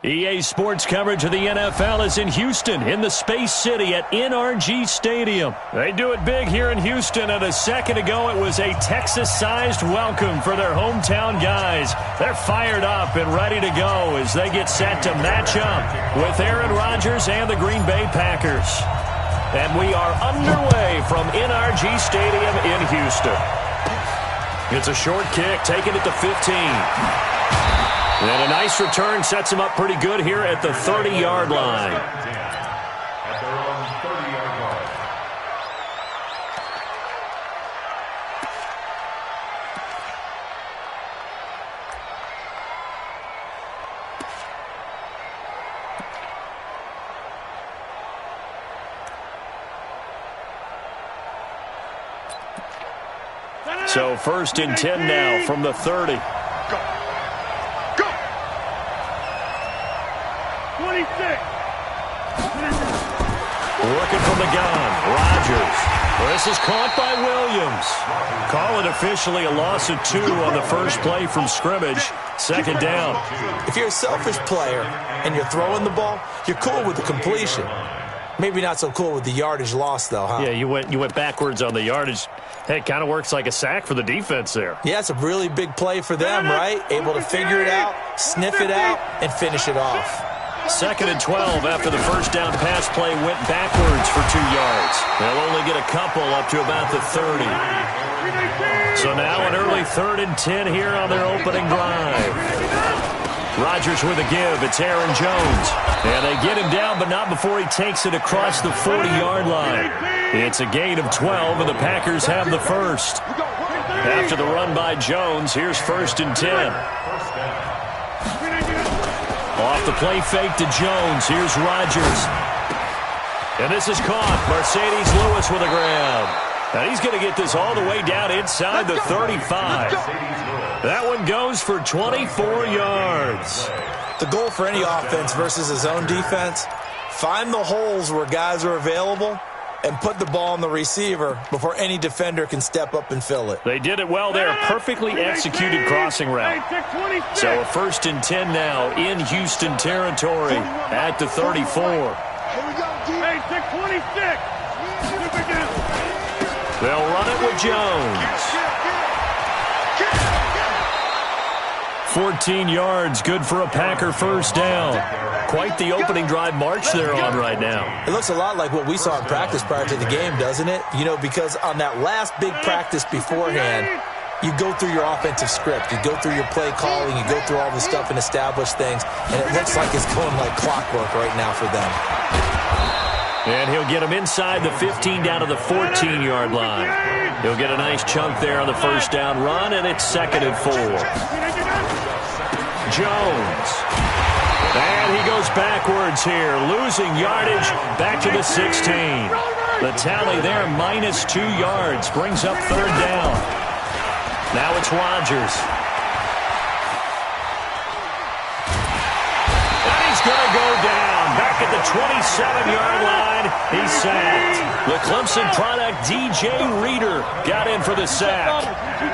EA Sports coverage of the NFL is in Houston, in the Space City at NRG Stadium. They do it big here in Houston, and a second ago it was a Texas-sized welcome for their hometown guys. They're fired up and ready to go as they get set to match up with Aaron Rodgers and the Green Bay Packers. And we are underway from NRG Stadium in Houston. It's a short kick, taken at the 15. And a nice return sets him up pretty good here at the 30-yard line. At their own 30-yard line. So 1st and 10 now from the 30. Working from the gun, Rodgers. This is caught by Williams. Call it officially a loss of 2 on the first play from scrimmage. 2nd down. If you're a selfish player and you're throwing the ball, you're cool with the completion. Maybe not so cool with the yardage loss, though, huh? Yeah, you went backwards on the yardage. Hey, it kind of works like a sack for the defense there. Yeah, it's a really big play for them, right? Able to figure it out, sniff it out, and finish it off. 2nd and 12 after the first down pass play went backwards for 2 yards. They'll only get a couple up to about the 30. So now an early 3rd and 10 here on their opening drive. Rodgers with a give. It's Aaron Jones. And they get him down, but not before he takes it across the 40-yard line. It's a gain of 12, and the Packers have the first. After the run by Jones, here's 1st and 10. Off the play fake to Jones. Here's Rodgers. And this is caught. Mercedes Lewis with a grab. And he's going to get this all the way down inside the 35. That one goes for 24 yards. The goal for any offense versus his own defense, find the holes where guys are available and put the ball on the receiver before any defender can step up and fill it. They did it well there. Perfectly executed crossing route. So a 1st and 10 now in Houston territory at the 34. They'll run it with Jones. 14 yards, good for a Packer first down. Quite the opening drive march they're on right now. It looks a lot like what we saw in practice prior to the game, doesn't it? You know, because on that last big practice beforehand, you go through your offensive script. You go through your play calling. You go through all the stuff and establish things. And it looks like it's going like clockwork right now for them. And he'll get him inside the 15 down to the 14-yard line. He'll get a nice chunk there on the first down run, and it's 2nd and 4. Jones. And he goes backwards here, losing yardage back to the 16. The tally there, -2 yards, brings up 3rd down. Now it's Rodgers. And he's going to go down. Back at the 27-yard line, he's sacked. The Clemson product, DJ Reader, got in for the sack.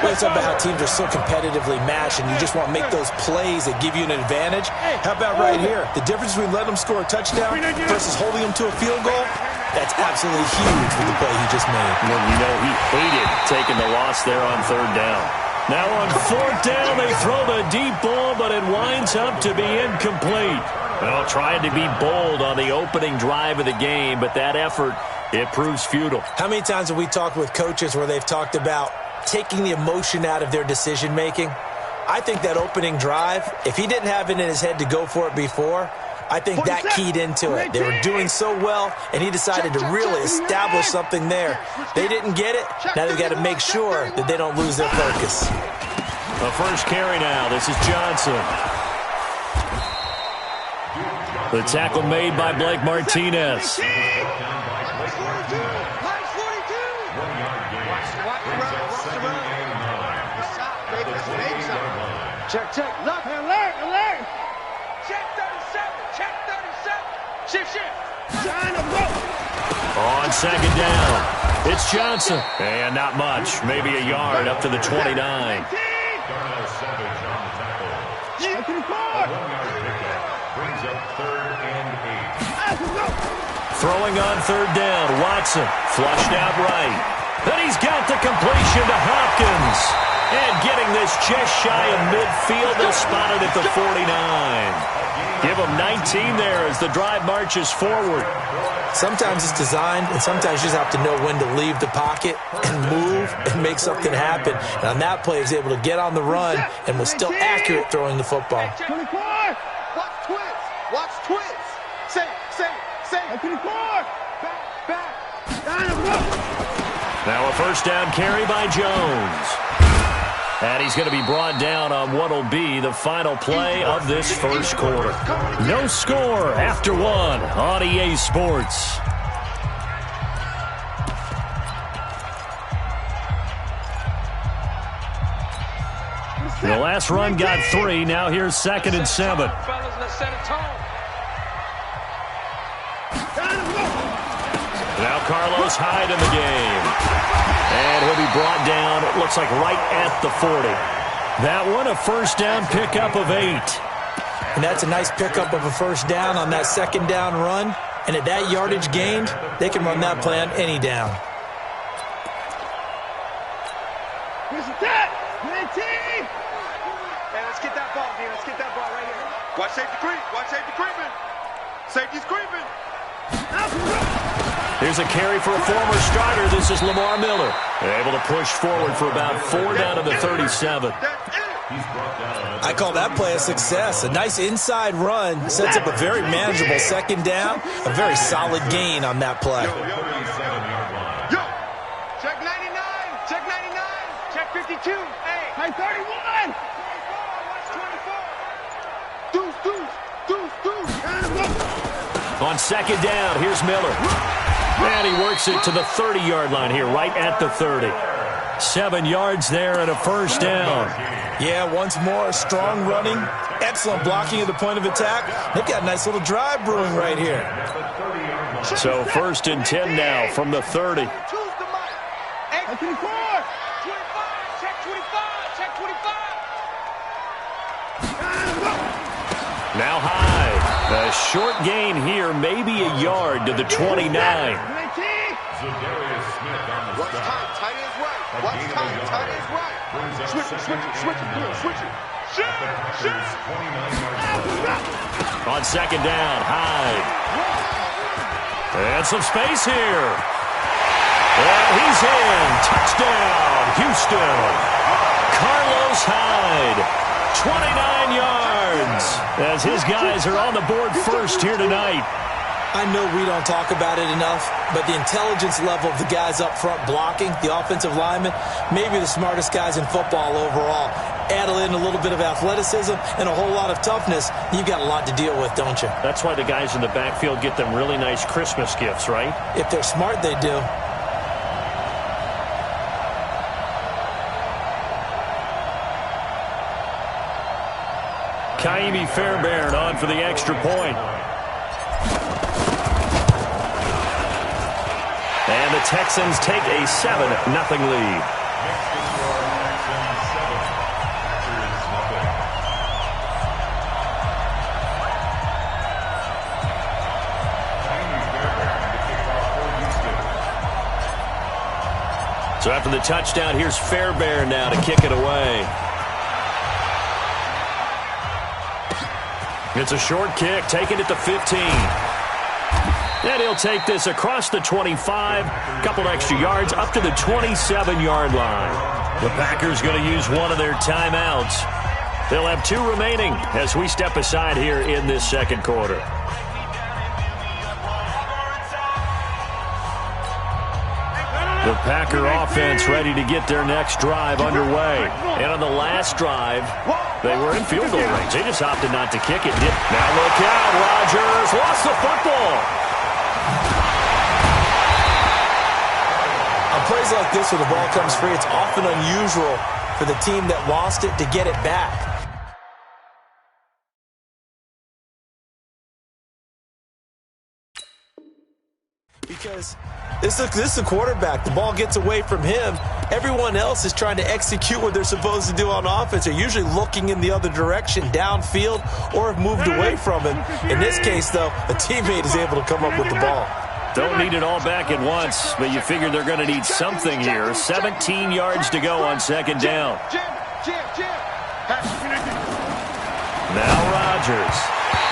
Well, it's about how teams are so competitively matched, and you just want to make those plays that give you an advantage. How about right here? The difference between letting them score a touchdown versus holding them to a field goal, that's absolutely huge with the play he just made. Well, you know, he hated taking the loss there on 3rd down. Now on 4th down, they throw the deep ball, but it winds up to be incomplete. Well, trying to be bold on the opening drive of the game, but that effort, it proves futile. How many times have we talked with coaches where they've talked about taking the emotion out of their decision-making? I think that opening drive, if he didn't have it in his head to go for it before, I think that keyed into it. They were doing so well, and he decided to really establish something there. They didn't get it. Now they've got to make sure that they don't lose their focus. The first carry now. This is Johnson. The tackle made by Blake Martinez. Check, check. Look, alert. Check 37. Shift. Shine a rope. On 2nd down, it's Johnson. And not much, maybe a yard up to the 29. Savage on the tackle. A 1-yard pickup brings Throwing on third down, Watson flushed out right. Then he's got the completion to Hopkins. And getting this just shy of midfield, they'll spot it at the 49. Give him 19 there as the drive marches forward. Sometimes it's designed, and sometimes you just have to know when to leave the pocket and move and make something happen. And on that play, he was able to get on the run and was still accurate throwing the football. 24. Watch twins. Watch twins. Say. 24. Back. Now a first down carry by Jones. And he's going to be brought down on what will be the final play of this first quarter. No score after one on EA Sports. The last run got 3. Now here's 2nd and 7. Now Carlos Hyde in the game. And he'll be brought down, it looks like right at the 40. That one, a first down pickup of 8. And that's a nice pickup of a first down on that second down run. And at that yardage gained, they can run that play on any down. Here's the tap. Hey, let's get that ball, D. Let's get that ball right here. Watch safety creep. Watch safety creeping. Safety's creeping. Here's a carry for a former starter. This is Lamar Miller. They're able to push forward for about 4 down to the 37. I call that play a success. A nice inside run sets up a very manageable second down. A very solid gain on that play. Yo. Check 99. Check 99. Check 52. Hey, 31. Deuce. On second down, here's Miller. And he works it to the 30-yard line here, right at the 30. 7 yards there and a first down. Yeah, once more, strong running, excellent blocking at the point of attack. They've got a nice little drive brewing right here. So 1st and 10 now from the 30. Choose the mic. Check 25. Check 25. Check 25. Now Hyde. A short gain here, maybe a yard to the 29. Watch tight ends right. Watch tight ends right. Switch it. Shoot. On second down, Hyde. And some space here. And he's in. Touchdown, Houston. Carlos Hyde. 29 yards as his guys are on the board first here tonight. I know we don't talk about it enough, but the intelligence level of the guys up front blocking, the offensive linemen, maybe the smartest guys in football overall. Add in a little bit of athleticism and a whole lot of toughness, you've got a lot to deal with, don't you? That's why the guys in the backfield get them really nice Christmas gifts, right? If they're smart, they do. Kaimi Fairbairn on for the extra point. And the Texans take a 7-0 lead. So after the touchdown, here's Fairbairn now to kick it away. It's a short kick, taken at the 15. And he'll take this across the 25, couple extra yards, up to the 27-yard line. The Packers going to use one of their timeouts. They'll have 2 remaining as we step aside here in this second quarter. The Packer offense ready to get their next drive underway. And on the last drive, they were in field goal range. They just opted not to kick it. Now look out, Rodgers lost the football. On plays like this where the ball comes free, it's often unusual for the team that lost it to get it back. Because this is a quarterback. The ball gets away from him. Everyone else is trying to execute what they're supposed to do on offense. They're usually looking in the other direction, downfield, or have moved away from him. In this case, though, a teammate is able to come up with the ball. Don't need it all back at once, but you figure they're going to need something here. 17 yards to go on second down. Now Rodgers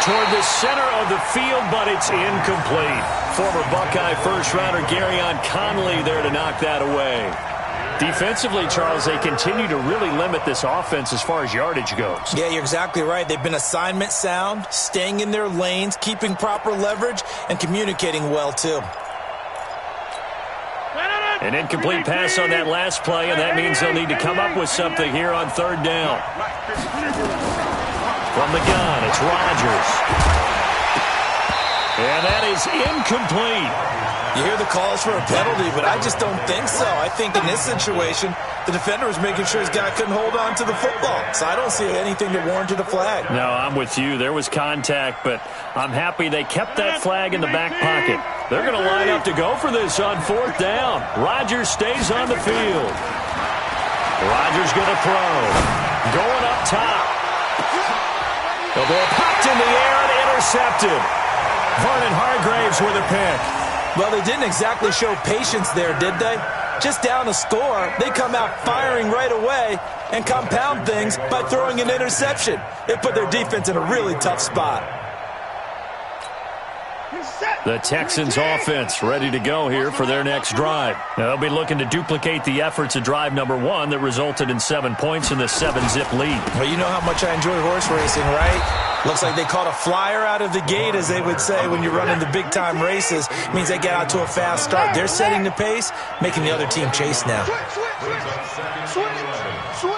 toward the center of the field, but it's incomplete. Former Buckeye first-rounder Garyon Conley there to knock that away. Defensively, Charles, they continue to really limit this offense as far as yardage goes. Yeah, you're exactly right. They've been assignment sound, staying in their lanes, keeping proper leverage, and communicating well, too. An incomplete pass on that last play, and that means they'll need to come up with something here on third down. From the gun, it's Rodgers. And that is incomplete. You hear the calls for a penalty, but I just don't think so. I think in this situation, the defender was making sure his guy couldn't hold on to the football. So I don't see anything that warranted a flag. No, I'm with you. There was contact, but I'm happy they kept that flag in the back pocket. They're going to line up to go for this on fourth down. Rodgers stays on the field. Rodgers going to throw. Going up top. The ball popped in the air and intercepted. Vernon Hargreaves with a pick. Well, they didn't exactly show patience there, did they? Just down a score, they come out firing right away and compound things by throwing an interception. It put their defense in a really tough spot. The Texans offense ready to go here for their next drive. Now, they'll be looking to duplicate the efforts of drive number 1 that resulted in 7 points in the 7-zip lead. Well, you know how much I enjoy horse racing, right? Looks like they caught a flyer out of the gate, as they would say when you're running the big-time races. It means they get out to a fast start. They're setting the pace, making the other team chase now. Switch.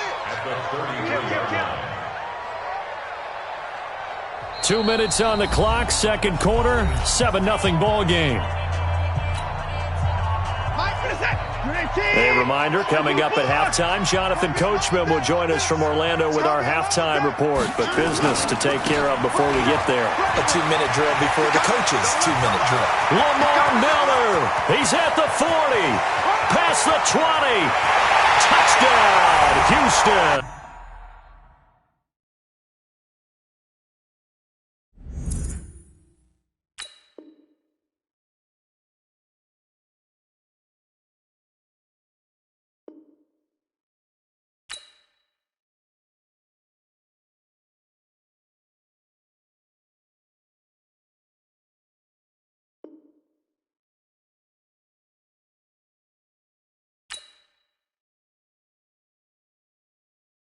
2 minutes on the clock, second quarter, 7-0 ball game. A reminder, coming up at halftime, Jonathan Coachman will join us from Orlando with our halftime report. But business to take care of before we get there. A 2-minute drill before the coach's 2-minute drill. Lamar Miller, he's at the 40, past the 20, touchdown, Houston.